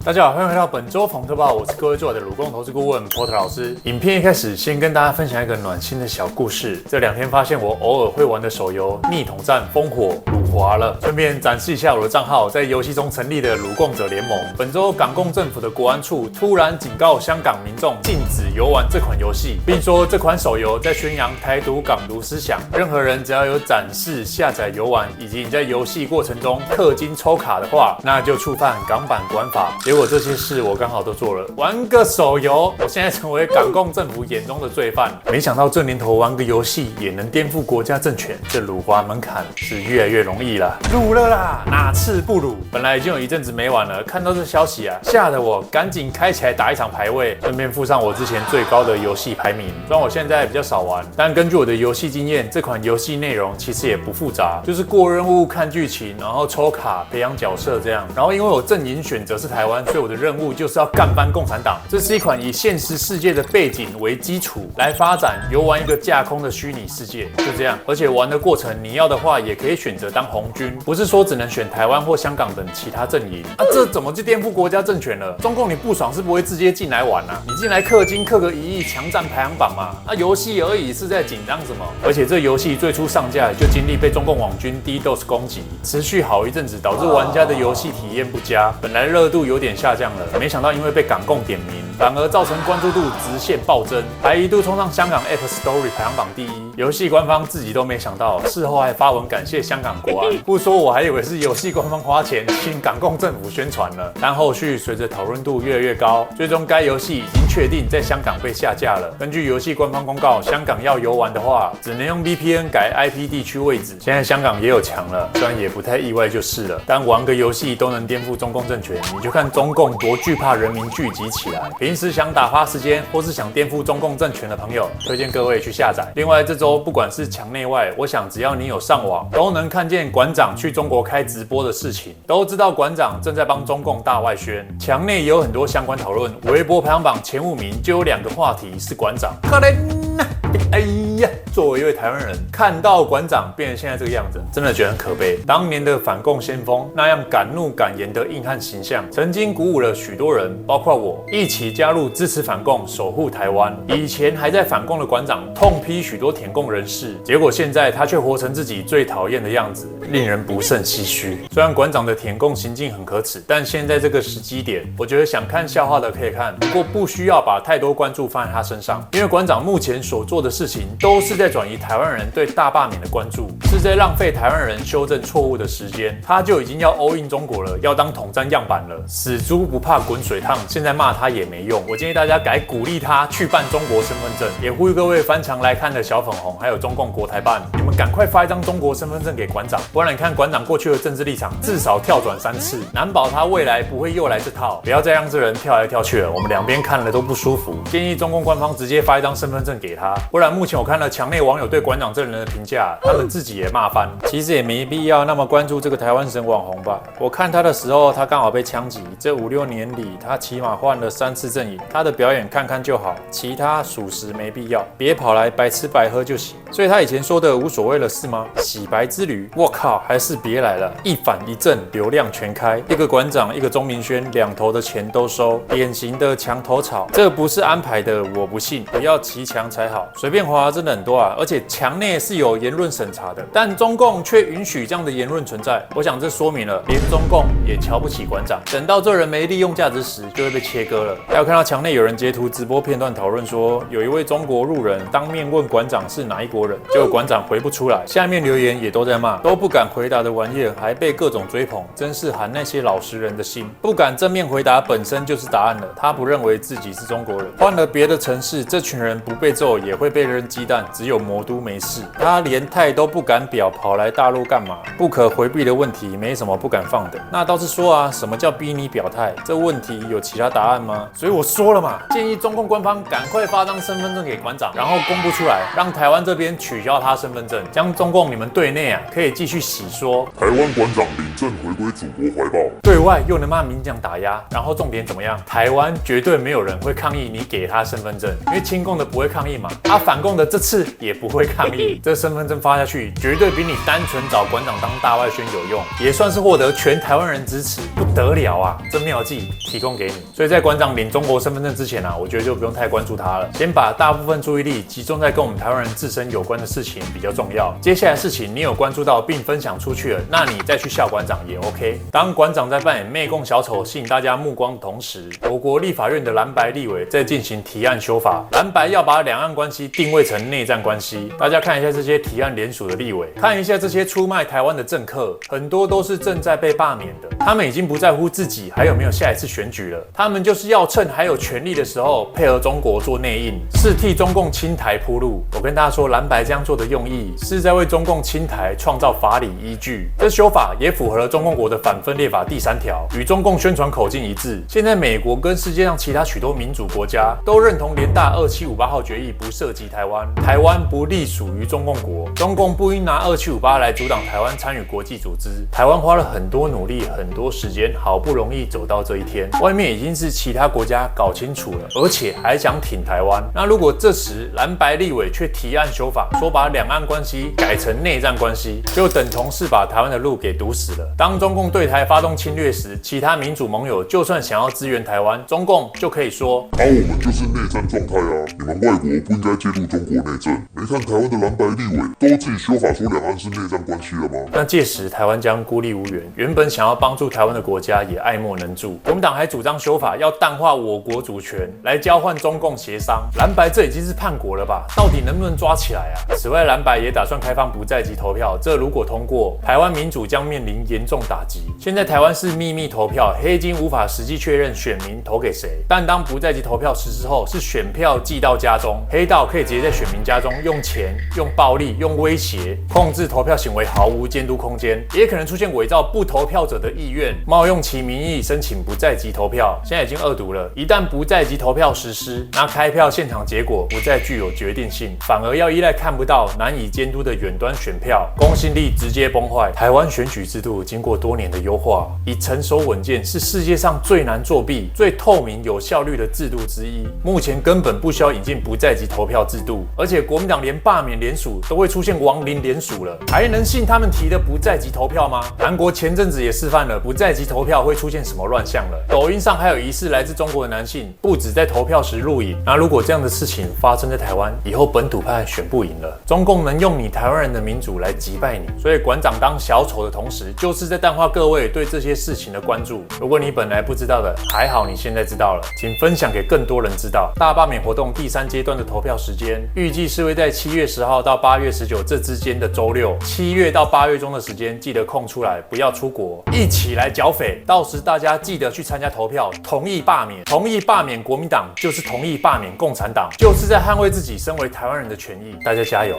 大家好，欢迎回到本周冯特报，我是各位做的鲁共投资顾问 Porter 老师。影片一开始先跟大家分享一个暖心的小故事。这2天发现我偶尔会玩的手游《逆统战烽火》辱华了，顺便展示一下我的账号在游戏中成立的鲁共者联盟。本周港共政府的国安处突然警告香港民众禁止游玩这款游戏，并说这款手游在宣扬台独港独思想，任何人只要有展示、下载、游玩，以及你在游戏过程中氪金抽卡的话，那就触犯港版国安法。结果这些事我刚好都做了，玩个手游，我现在成为港共政府眼中的罪犯。没想到这年头玩个游戏也能颠覆国家政权，这辱华门槛是越来越容易了。辱了啦，哪次不辱？本来已经有一阵子没玩了，看到这消息啊，吓得我赶紧开起来打一场排位，顺便附上我之前最高的游戏排名。虽然我现在比较少玩，但根据我的游戏经验，这款游戏内容其实也不复杂，就是过任务、看剧情，然后抽卡、培养角色这样。然后因为我阵营选择是台湾，所以我的任务就是要干翻共产党。这是一款以现实世界的背景为基础来发展游玩一个架空的虚拟世界，就这样。而且玩的过程，你要的话也可以选择当红军，不是说只能选台湾或香港等其他阵营。这怎么就颠覆国家政权了？中共你不爽是不会直接进来玩啊，你进来氪金氪个1亿，强占排行榜嘛。游戏而已，是在紧张什么？而且这游戏最初上架就经历被中共网军DDoS攻击，持续好一阵子，导致玩家的游戏体验不佳，本来热度有点下降了，没想到因为被港共点名，反而造成关注度直线暴增，还一度冲上香港 App Store 排行榜第1。游戏官方自己都没想到，事后还发文感谢香港国安。不说我还以为是游戏官方花钱请港共政府宣传了。但后续随着讨论度越来越高，最终该游戏已经确定在香港被下架了。根据游戏官方公告，香港要游玩的话，只能用 VPN 改 IP 地区位置。现在香港也有墙了，虽然也不太意外就是了。但玩个游戏都能颠覆中共政权，你就看中共多惧怕人民聚集起来。平时想打发时间或是想颠覆中共政权的朋友，推荐各位去下载。另外这周不管是墙内外，我想只要你有上网，都能看见馆长去中国开直播的事情，都知道馆长正在帮中共大外宣。墙内也有很多相关讨论，微博排行榜前5名就有2个话题是馆长。可怜哎呀，作为一位台湾人，看到馆长变成现在这个样子，真的觉得很可悲。当年的反共先锋那样敢怒敢言的硬汉形象，曾经鼓舞了许多人，包括我，一起加入支持反共、守护台湾。以前还在反共的馆长，痛批许多舔共人士，结果现在他却活成自己最讨厌的样子，令人不胜唏嘘。虽然馆长的舔共行径很可耻，但现在这个时机点，我觉得想看笑话的可以看，不过不需要把太多关注放在他身上，因为馆长目前所做的事情都是在转移台湾人对大罢免的关注，是在浪费台湾人修正错误的时间。他就已经要 all in 中国了，要当统战样板了，死猪不怕滚水烫，现在骂他也没用。我建议大家改鼓励他去办中国身份证，也呼吁各位翻墙来看的小粉红，还有中共国台办，你们赶快发一张中国身份证给馆长，不然你看馆长过去的政治立场至少跳转3次，难保他未来不会又来这套。不要再让这人跳来跳去了，我们两边看了都不舒服。建议中共官方直接发一张身份证给他，不然目前我看了墙内网友对馆长这人的评价，他们自己也骂翻。其实也没必要那么关注这个台湾神网红吧。我看他的时候，他刚好被枪击，这5、6年里，他起码换了3次阵营，他的表演看看就好，其他属实没必要，别跑来白吃白喝就行。所以他以前说的无所谓了是吗？洗白之旅，我靠，还是别来了，一反一正，流量全开，一个馆长，一个钟明轩，两头的钱都收，典型的墙头草，这不是安排的，我不信，不要骑墙才好，随便滑真的很多啊，而且墙内是有言论审查的，但中共却允许这样的言论存在，我想这说明了连中共也瞧不起馆长，等到这人没利用价值时，就会被切割了。还有看到墙内有人截图直播片段讨论说，有一位中国路人当面问馆长是哪一国人，结果馆长回不出来，下面留言也都在骂，都不敢回答的玩意儿还被各种追捧，真是寒那些老实人的心。不敢正面回答本身就是答案了，他不认为自己是中国人，换了别的城市，这群人不被揍也会被扔鸡蛋，只有魔都没事。他连态都不敢表，跑来大陆干嘛？不可回避的问题，没什么不敢放的。那倒是说啊，什么叫逼你表态？这问题有其他答案吗？所以我说了嘛，建议中共官方赶快发张身份证给馆长，然后公布出来，让台湾这边取消他身份证，将中共你们对内啊可以继续洗说台湾馆长领证回归祖国怀抱，对外又能骂民进党打压，然后重点怎么样？台湾绝对没有人会抗议你给他身份证，因为亲共的不会抗议嘛，反共的这次也不会抗议。这身份证发下去，绝对比你单纯找馆长当大外宣有用，也算是获得全台湾人支持，不得了啊！这妙计提供给你。所以在馆长领中国身份证之前啊，我觉得就不用太关注他了，先把大部分注意力集中在跟我们台湾人自身有关的事情比较重要。接下来的事情你有关注到并分享出去了，那你再去笑馆长也 OK。当馆长在扮演媚共小丑吸引大家目光的同时，我国立法院的蓝白立委在进行提案修法，蓝白要把两岸关系定位成内战关系。大家看一下这些提案联署的立委，看一下这些出卖台湾的政客，很多都是正在被罢免的。他们已经不在乎自己还有没有下一次选举了，他们就是要趁还有权力的时候配合中国做内应，是替中共侵台铺路。我跟大家说，蓝白这样做的用意是在为中共侵台创造法理依据。这修法也符合了中共国的反分裂法第3条，与中共宣传口径一致。现在美国跟世界上其他许多民主国家都认同联大2758号决议不涉及台湾，台湾不隶属于中共国，中共不应拿2758来阻挡台湾参与国际组织。台湾花了很多努力、很多时间，好不容易走到这一天，外面已经是其他国家搞清楚了，而且还想挺台湾。那如果这时蓝白立委却提案修法，说把两岸关系改成内战关系，就等同是把台湾的路给堵死了。当中共对台发动侵略时，其他民主盟友就算想要支援台湾，中共就可以说：我们就是内战状态啊！你们外国不应该介入中国内政。没看台湾的蓝白立委都自己修法说两岸是内战关系了吗？那届时台湾将孤立无援，原本想要帮助台湾的国家也爱莫能助。国民党还主张修法要淡化我国主权，来交换中共协商。蓝白这已经是叛国了吧？到底能不能抓起来啊？此外，蓝白也打算开放不在籍投票，这如果通过，台湾民主将面临严重打击。现在台湾是秘密投票，黑金无法实际确认选民投给谁。但当不在籍投票实施后，是选票寄到家中，黑道可以直接在选民家中用钱、用暴力、用威胁控制投票行为，毫无监督空间。也可能出现伪造不投票者的意愿，冒用其名义申请不在籍投票。现在已经2读了，一旦不在籍投票实施，那开票现场结果不再具有决定性，反而要依赖看不到、难以监督的远端选票，公信力直接崩坏。台湾选举制度经过多年的优化，已成熟稳健，是世界上最难作弊、最透明、有效率的制度之一。目前根本不需要引进不在籍投票制度，而且国民党连罢免联署都会出现亡灵联署了，还能信他们提的不在籍投票吗？韩国前阵子也示范了不在籍投票会出现什么乱象了。抖音上还有疑似来自中国的男性，不止在投票时录影。那如果这样的事情发生在台湾，以后本土派选不赢了，中共能用你台湾人的民主来击败你。所以馆长当小丑的同时，就是在淡化各位对这些事情的关注。如果你本来不知道的，还好你现在知道了，请分享给更多人知道。大罢免活动第3阶段的投票时间，预计是会在7月10号到8月19这之间的周六，7月到8月中的时间记得空出来，不要出国，一起来剿匪。到时大家记得去参加投票，同意罢免，同意罢免国民党，就是同意罢免共产党，就是在捍卫自己身为台湾人的权益。大家加油！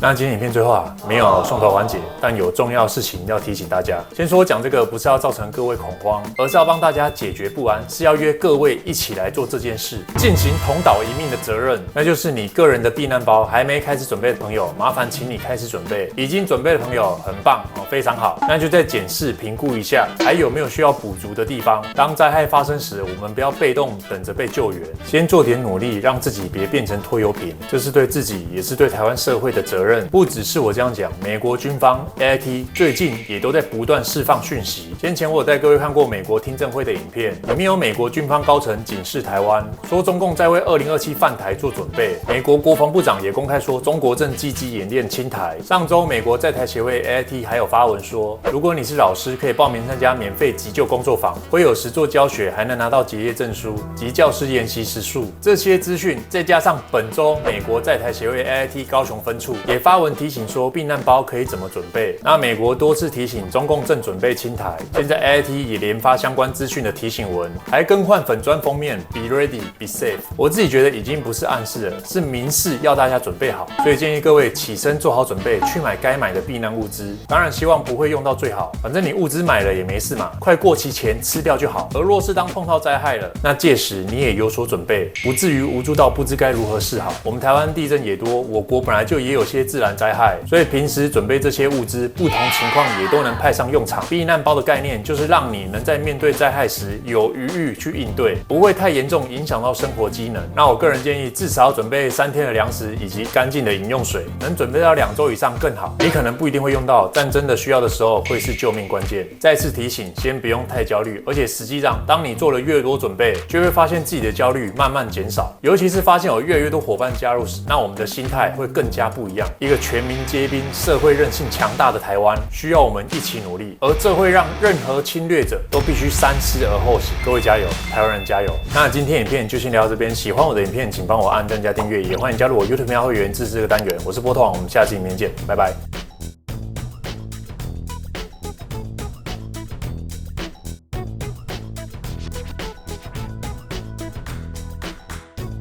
那今天影片最后啊，没有送头环节，但有重要事情要提醒大家。先说我讲这个不是要造成各位恐慌，而是要帮大家解决不安，是要约各位一起来做这件事，进行同岛一命的责任。那就是你个人的避难包还没开始准备的朋友，麻烦请你开始准备；已经准备的朋友，很棒哦，非常好。那就再检视评估一下，还有没有需要补足的地方。当灾害发生时，我们不要被动等着被救援，先做点努力，让自己别变成拖油瓶。这是对自己，也是对台湾社会的责任。不只是我这样讲，美国军方 AIT 最近也都在不断释放讯息。先前我有带各位看过美国听证会的影片，里面有美国军方高层警示台湾，说中共在为2027犯台做准备。美国国防部长也公开说，中国正积极演练侵台。上周美国在台协会 AIT 还有发文说，如果你是老师，可以报名参加免费急救工作坊，会有实作教学，还能拿到结业证书及教师研习时数。这些资讯再加上本周美国在台协会 AIT 高雄分处也发文提醒说避难包可以怎么准备。那美国多次提醒中共正准备侵台，现在 AIT 也连发相关资讯的提醒文，还更换粉专封面 Be ready, be safe。我自己觉得已经不是暗示了，是明示要大家准备好。所以建议各位起身做好准备，去买该买的避难物资。当然希望不会用到最好，反正你物资买了也没事嘛，快过期前吃掉就好。而若是当碰到灾害了，那届时你也有所准备，不至于无助到不知该如何是好。我们台湾地震也多，我国本来就也有些自然灾害，所以平时准备这些物资，不同情况也都能派上用场。避难包的概念就是让你能在面对灾害时有余裕去应对，不会太严重影响到生活机能。那我个人建议至少要准备3天的粮食以及干净的饮用水，能准备到2周以上更好。你可能不一定会用到，但真的需要的时候会是救命关键。再次提醒，先不用太焦虑，而且实际上，当你做了越多准备，就会发现自己的焦虑慢慢减少。尤其是发现有越来越多伙伴加入时，那我们的心态会更加不一样。一个全民皆兵、社会韧性强大的台湾，需要我们一起努力，而这会让任何侵略者都必须三思而后行。各位加油，台湾人加油！那今天影片就先聊到这边，喜欢我的影片，请帮我按赞加订阅，也欢迎加入我 YouTube 频道会员支持这个单元。我是波特王，我们下期影片见，拜拜。